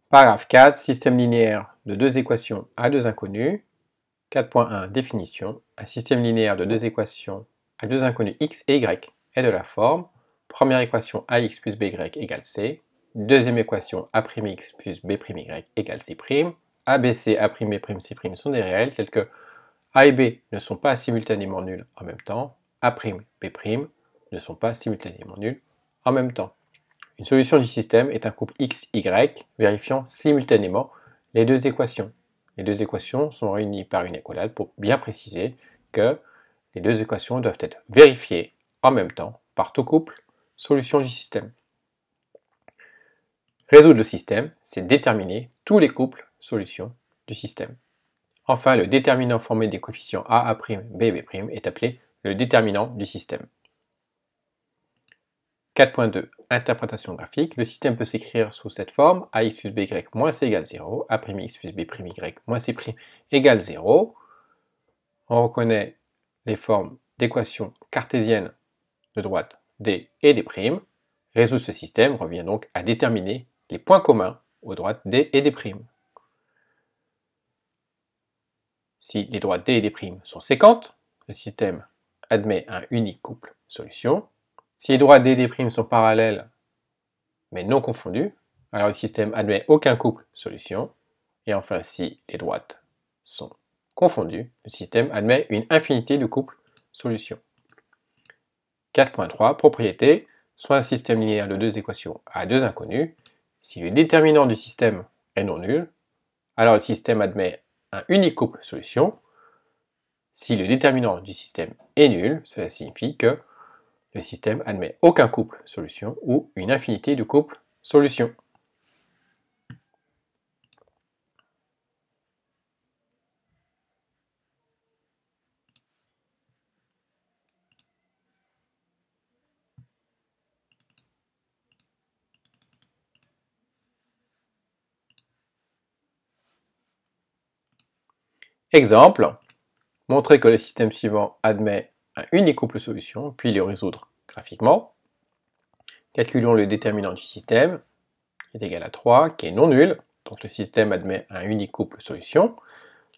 Paragraphe 4, système linéaire de deux équations à deux inconnus. 4.1 Définition. Un système linéaire de deux équations à deux inconnus x et y est de la forme première équation ax plus by égale c, deuxième équation a'x plus b'y égale c', abc, a'b', c' sont des réels tels que a et b ne sont pas simultanément nuls en même temps, a'b' ne sont pas simultanément nuls en même temps. Une solution du système est un couple x-y vérifiant simultanément les deux équations. Les deux équations sont réunies par une accolade pour bien préciser que les deux équations doivent être vérifiées en même temps par tout couple solution du système. Résoudre le système, c'est déterminer tous les couples solutions du système. Enfin, le déterminant formé des coefficients a', b', b' est appelé le déterminant du système. 4.2 Interprétation graphique. Le système peut s'écrire sous cette forme ax plus by moins c égale 0, a'x plus b'y moins c' égale 0. On reconnaît les formes d'équations cartésiennes de droite d et d'. Résoudre ce système revient donc à déterminer les points communs aux droites d et d'. Si les droites d et d' sont séquentes, le système admet un unique couple solution. Si les droites d et d' sont parallèles mais non confondues, alors le système admet aucun couple solution. Et enfin, si les droites sont confondues, le système admet une infinité de couples solutions. 4.3 Propriété. Soit un système linéaire de deux équations à deux inconnus. Si le déterminant du système est non nul, alors le système admet un unique couple solution. Si le déterminant du système est nul, cela signifie que le système admet aucun couple solution ou une infinité de couples solutions. Exemple, montrer que le système suivant admet un unique couple solution, puis le résoudre graphiquement. Calculons le déterminant du système, qui est égal à 3, qui est non nul, donc le système admet un unique couple solution.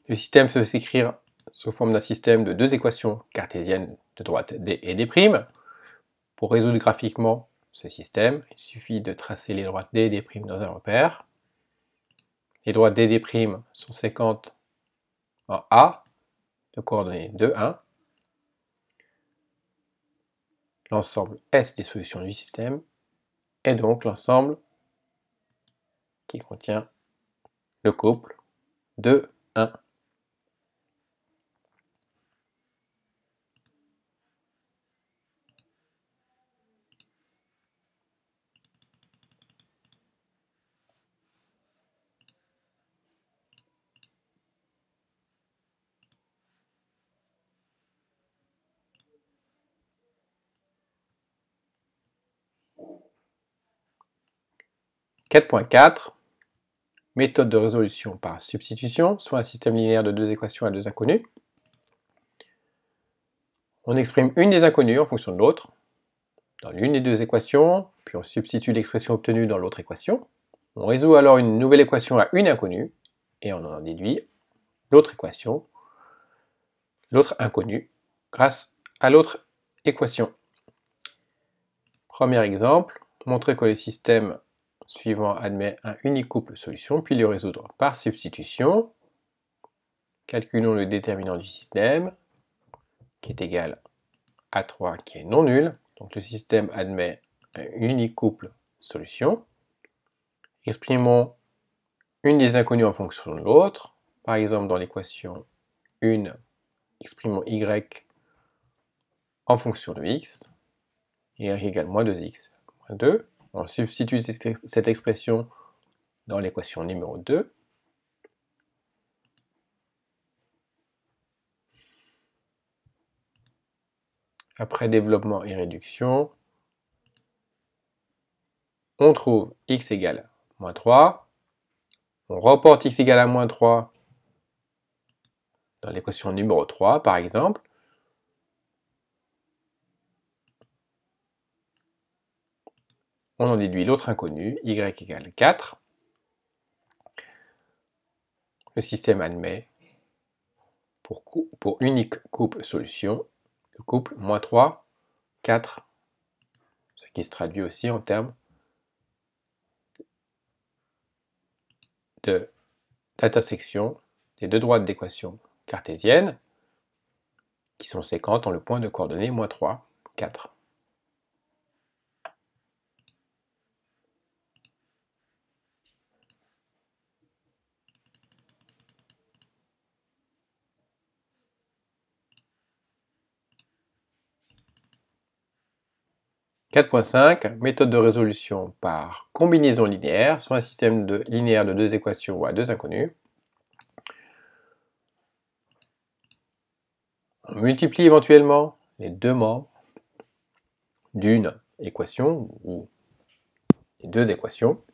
Le système peut s'écrire sous forme d'un système de deux équations cartésiennes de droite d et d'. Pour résoudre graphiquement ce système, il suffit de tracer les droites d et d' dans un repère. Les droites d et d' sont séquentes en A, de coordonnées 2, 1. L'ensemble S des solutions du système est donc l'ensemble qui contient le couple 2, 1. « 4.4 Méthode de résolution par substitution, soit un système linéaire de deux équations à deux inconnues. On exprime une des inconnues en fonction de l'autre, dans l'une des deux équations, puis on substitue l'expression obtenue dans l'autre équation. On résout alors une nouvelle équation à une inconnue, et on en déduit l'autre équation, l'autre inconnue, grâce à l'autre équation. Premier exemple, montrer que le système suivant admet un unique couple solution, puis le résoudre par substitution. Calculons le déterminant du système, qui est égal à 3, qui est non nul. Donc le système admet un unique couple solution. Exprimons une des inconnues en fonction de l'autre. Par exemple, dans l'équation 1, exprimons y en fonction de x. Y égale moins 2x moins 2. On substitue cette expression dans l'équation numéro 2. Après développement et réduction, on trouve x égale moins 3. On reporte x égale à moins 3 dans l'équation numéro 3, par exemple. On en déduit l'autre inconnu, y égale 4. le système admet, pour unique couple solution, le couple -3, 4, ce qui se traduit aussi en termes d'intersection des deux droites d'équation cartésienne qui sont séquentes en le point de coordonnées -3, 4. « 4.5 Méthode de résolution par combinaison linéaire sur un système linéaire de deux équations ou à deux inconnues. On multiplie éventuellement les deux membres d'une équation ou des deux équations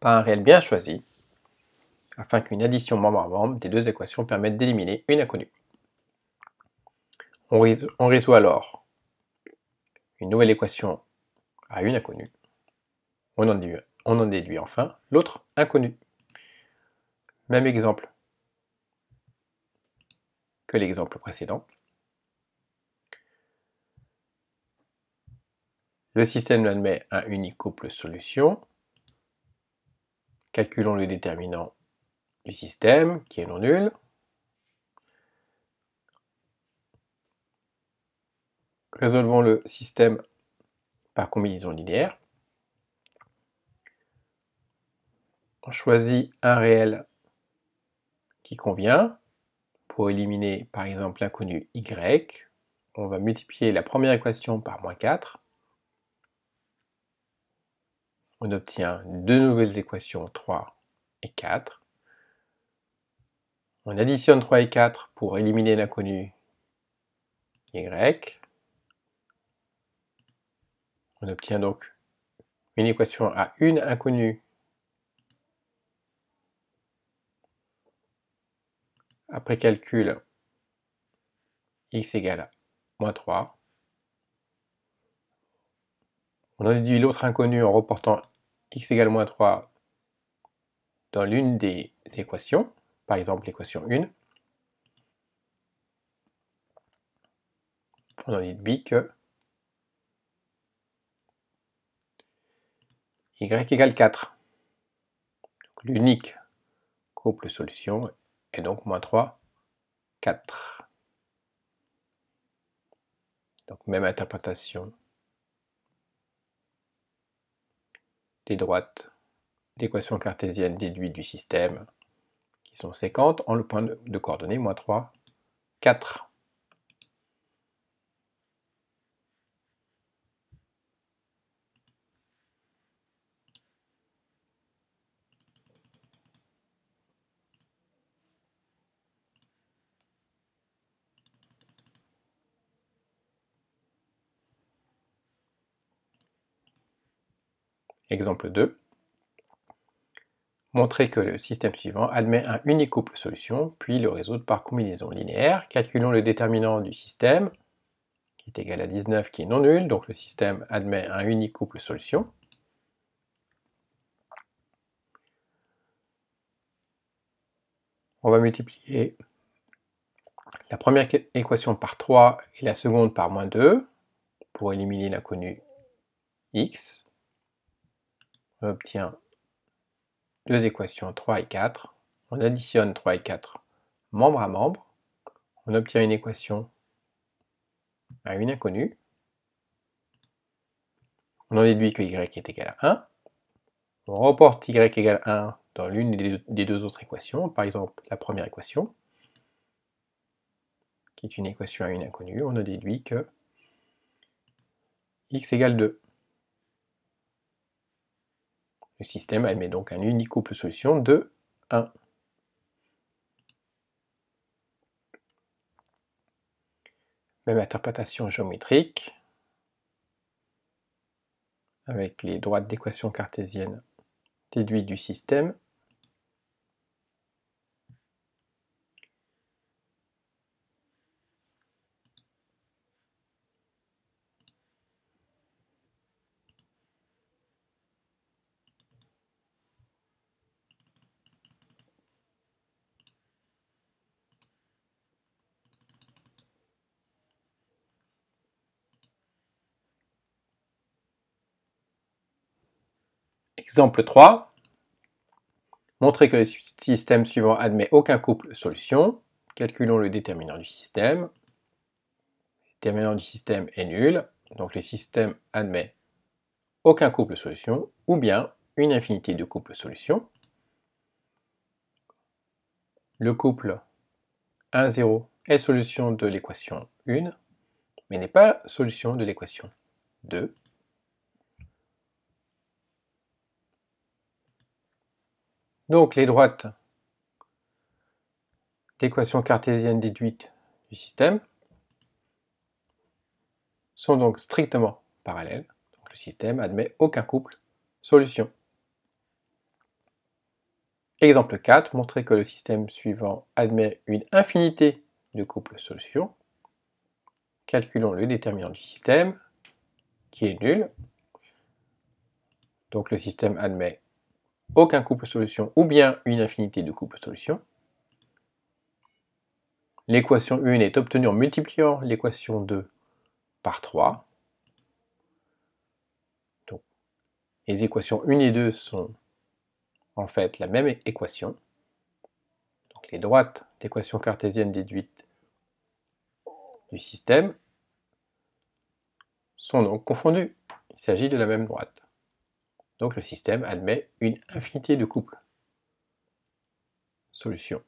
par un réel bien choisi afin qu'une addition membre à membre des deux équations permette d'éliminer une inconnue. On résout alors une nouvelle équation à une inconnue. On en déduit enfin l'autre inconnue. Même exemple que l'exemple précédent. Le système admet un unique couple solution. Calculons le déterminant du système, qui est non nul. Résolvons le système par combinaison linéaire. On choisit un réel qui convient. Pour éliminer par exemple l'inconnu y, on va multiplier la première équation par -4. On obtient deux nouvelles équations 3 et 4. On additionne 3 et 4 pour éliminer l'inconnu y. On obtient donc une équation à une inconnue après calcul x égale à -3. On en déduit l'autre inconnu en reportant x égale -3 dans l'une des équations, par exemple l'équation 1. On en déduit que y égale 4. L'unique couple solution est donc -3, 4. Donc même interprétation des droites d'équations cartésiennes déduites du système qui sont séquentes en le point de coordonnées -3, 4. Exemple 2. Montrer que le système suivant admet un unique couple solution, puis le résoudre par combinaison linéaire. Calculons le déterminant du système, qui est égal à 19, qui est non nul, donc le système admet un unique couple solution. On va multiplier la première équation par 3 et la seconde par -2 pour éliminer l'inconnu x. On obtient deux équations 3 et 4. On additionne 3 et 4 membre à membre. On obtient une équation à une inconnue. On en déduit que y est égal à 1. On reporte y égale 1 dans l'une des deux autres équations, par exemple la première équation, qui est une équation à une inconnue. On en déduit que x égale 2. Le système admet donc un unique couple solution de 1. Même interprétation géométrique, avec les droites d'équation cartésienne déduites du système. Exemple 3. Montrer que le système suivant admet aucun couple solution. Calculons le déterminant du système. Le déterminant du système est nul, donc le système admet aucun couple solution, ou bien une infinité de couples solutions. Le couple 1, 0 est solution de l'équation 1, mais n'est pas solution de l'équation 2. Donc les droites d'équation cartésienne déduite du système sont donc strictement parallèles. Donc le système admet aucun couple solution. Exemple 4, montrer que le système suivant admet une infinité de couples solutions. Calculons le déterminant du système, qui est nul. Donc le système admet aucun couple solution ou bien une infinité de couples solutions. L'équation 1 est obtenue en multipliant l'équation 2 par 3. Donc, les équations 1 et 2 sont en fait la même équation. Donc, les droites d'équation cartésienne déduite du système sont donc confondues. Il s'agit de la même droite. Donc le système admet une infinité de couples solutions.